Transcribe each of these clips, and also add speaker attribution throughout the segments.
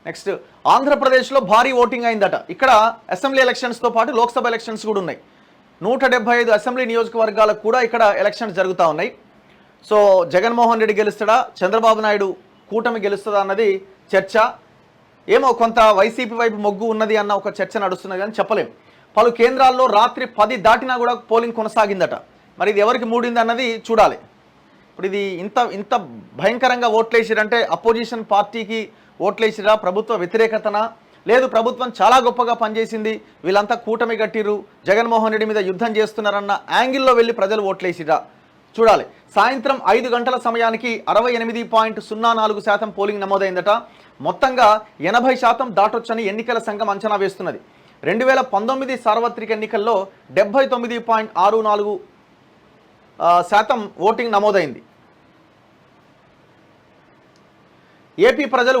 Speaker 1: Next ఆంధ్రప్రదేశ్లో భారీ voting అయిందట. ఇక్కడ అసెంబ్లీ ఎలక్షన్స్తో పాటు లోక్సభ ఎలక్షన్స్ కూడా ఉన్నాయి. 175 అసెంబ్లీ నియోజకవర్గాలకు కూడా ఇక్కడ ఎలక్షన్స్ జరుగుతూ ఉన్నాయి. సో జగన్మోహన్ రెడ్డి గెలుస్తాడా, చంద్రబాబు నాయుడు కూటమి గెలుస్తుందా అన్నది చర్చ. ఏమో కొంత వైసీపీ వైపు మొగ్గు ఉన్నది అన్న ఒక చర్చ నడుస్తున్నది కానీ చెప్పలేం. పలు కేంద్రాల్లో రాత్రి 10 దాటినా కూడా పోలింగ్ కొనసాగిందట. మరి ఇది ఎవరికి మూడింది అన్నది చూడాలి. ఇప్పుడు ఇది ఇంత భయంకరంగా ఓట్లేసిరంటే అపోజిషన్ పార్టీకి ఓట్లేసిరా, ప్రభుత్వ వ్యతిరేకతన, లేదు ప్రభుత్వం చాలా గొప్పగా పనిచేసింది, వీళ్ళంతా కూటమి కట్టిరు, జగన్మోహన్ రెడ్డి మీద యుద్ధం చేస్తున్నారన్న యాంగిల్లో వెళ్ళి ప్రజలు ఓట్లేసిరా చూడాలి. సాయంత్రం 5 గంటల సమయానికి 68.04% పోలింగ్ నమోదైందట. మొత్తంగా 80% దాటొచ్చని ఎన్నికల సంఘం అంచనా వేస్తున్నది. 2019 సార్వత్రిక ఎన్నికల్లో 79.64% ఓటింగ్ నమోదైంది. ఏపీ ప్రజలు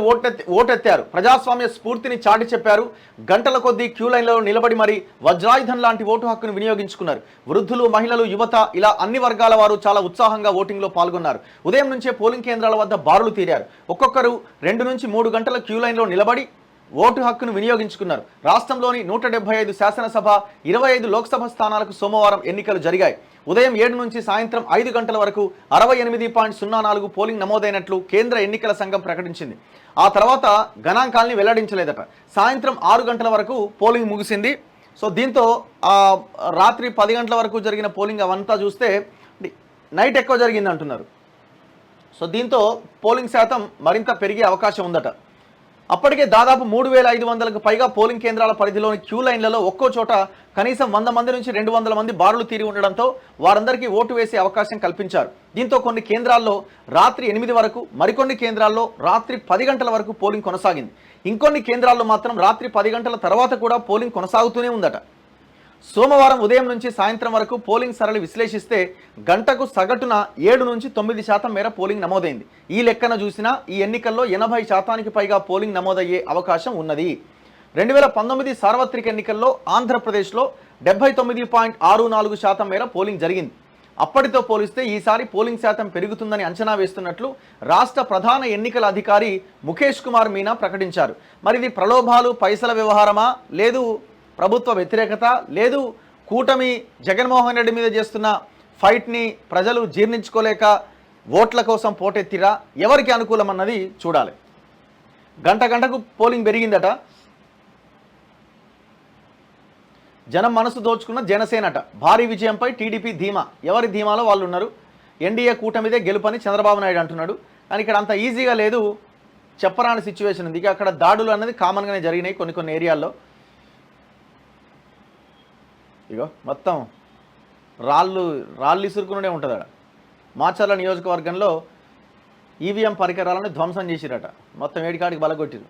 Speaker 1: ఓటెత్తారు, ప్రజాస్వామ్య స్ఫూర్తిని చాటి చెప్పారు. గంటల కొద్దీ క్యూ లైన్లో నిలబడి మరి వజ్రాయుధం లాంటి ఓటు హక్కును వినియోగించుకున్నారు. వృద్ధులు, మహిళలు, యువత ఇలా అన్ని వర్గాల వారు చాలా ఉత్సాహంగా ఓటింగ్లో పాల్గొన్నారు. ఉదయం నుంచే పోలింగ్ కేంద్రాల వద్ద బారులు తీరారు. ఒక్కొక్కరు 2 నుంచి 3 గంటల క్యూ లైన్లో నిలబడి ఓటు హక్కును వినియోగించుకున్నారు. రాష్ట్రంలోని 175 శాసనసభ, 25 లోక్సభ స్థానాలకు సోమవారం ఎన్నికలు జరిగాయి. ఉదయం 7 నుంచి సాయంత్రం 5 గంటల వరకు 68.04 పోలింగ్ నమోదైనట్లు కేంద్ర ఎన్నికల సంఘం ప్రకటించింది. ఆ తర్వాత గణాంకాల్ని వెల్లడించలేదట. సాయంత్రం 6 గంటల వరకు పోలింగ్ ముగిసింది. సో దీంతో రాత్రి 10 గంటల వరకు జరిగిన పోలింగ్ అవంతా చూస్తే నైట్ ఎక్కువ జరిగింది అంటున్నారు. సో దీంతో పోలింగ్ శాతం మరింత పెరిగే అవకాశం ఉందట. అప్పటికే దాదాపు 3,500కు పైగా పోలింగ్ కేంద్రాల పరిధిలోని క్యూ లైన్లలో ఒక్కో చోట కనీసం 100 మంది నుంచి 200 మంది బారులు తీరి ఉండడంతో వారందరికీ ఓటు వేసే అవకాశం కల్పించారు. దీంతో కొన్ని కేంద్రాల్లో రాత్రి 8 వరకు, మరికొన్ని కేంద్రాల్లో రాత్రి 10 గంటల వరకు పోలింగ్ కొనసాగింది. ఇంకొన్ని కేంద్రాల్లో మాత్రం రాత్రి 10 గంటల తర్వాత కూడా పోలింగ్ కొనసాగుతూనే ఉందట. సోమవారం ఉదయం నుంచి సాయంత్రం వరకు పోలింగ్ సరళి విశ్లేషిస్తే గంటకు సగటున 7 నుంచి 9% మేర పోలింగ్ నమోదైంది. ఈ లెక్కన చూసినా ఈ ఎన్నికల్లో 80%కి పైగా పోలింగ్ నమోదయ్యే అవకాశం ఉన్నది. 2019 సార్వత్రిక ఎన్నికల్లో ఆంధ్రప్రదేశ్లో 79.64% మేర పోలింగ్ జరిగింది. అప్పటితో పోలిస్తే ఈసారి పోలింగ్ శాతం పెరుగుతుందని అంచనా వేస్తున్నట్లు రాష్ట్ర ప్రధాన ఎన్నికల అధికారి ముఖేష్ కుమార్ మీనా ప్రకటించారు. మరి ఇది ప్రలోభాలు, పైసల వ్యవహారమా, లేదు ప్రభుత్వ వ్యతిరేకత, లేదు కూటమి జగన్మోహన్ రెడ్డి మీద చేస్తున్న ఫైట్ని ప్రజలు జీర్ణించుకోలేక ఓట్ల కోసం పోటెత్తిరా, ఎవరికి అనుకూలం అన్నది చూడాలి. గంటకు పోలింగ్ పెరిగిందట. జనం మనసు దోచుకున్న జనసేనట. భారీ విజయంపై టీడీపీ ధీమా. ఎవరి ధీమాలో వాళ్ళు ఉన్నారు. ఎన్డీఏ కూటమిదే గెలుపని చంద్రబాబు నాయుడు అంటున్నాడు. కానీ ఇక్కడ అంత ఈజీగా లేదు, చెప్పరాని సిచ్యువేషన్ ఉంది. ఇక అక్కడ దాడులు అనేది కామన్గానే జరిగినాయి కొన్ని ఏరియాల్లో. ఇగో మొత్తం రాళ్ళు ఇసురుకునే ఉంటుంది అక్కడ. మాచర్ల నియోజకవర్గంలో ఈవీఎం పరికరాలను ధ్వంసం చేసిరట. మొత్తం ఏడికాడికి బలగొట్టిరు.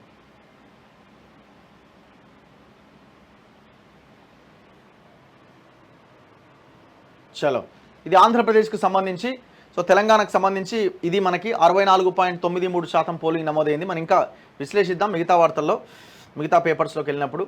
Speaker 1: చలో, ఇది ఆంధ్రప్రదేశ్కు సంబంధించి. సో తెలంగాణకు సంబంధించి ఇది మనకి 64.93% పోలింగ్ నమోదైంది. మనం ఇంకా విశ్లేషిద్దాం మిగతా వార్తల్లో, మిగతా పేపర్స్లోకి వెళ్ళినప్పుడు.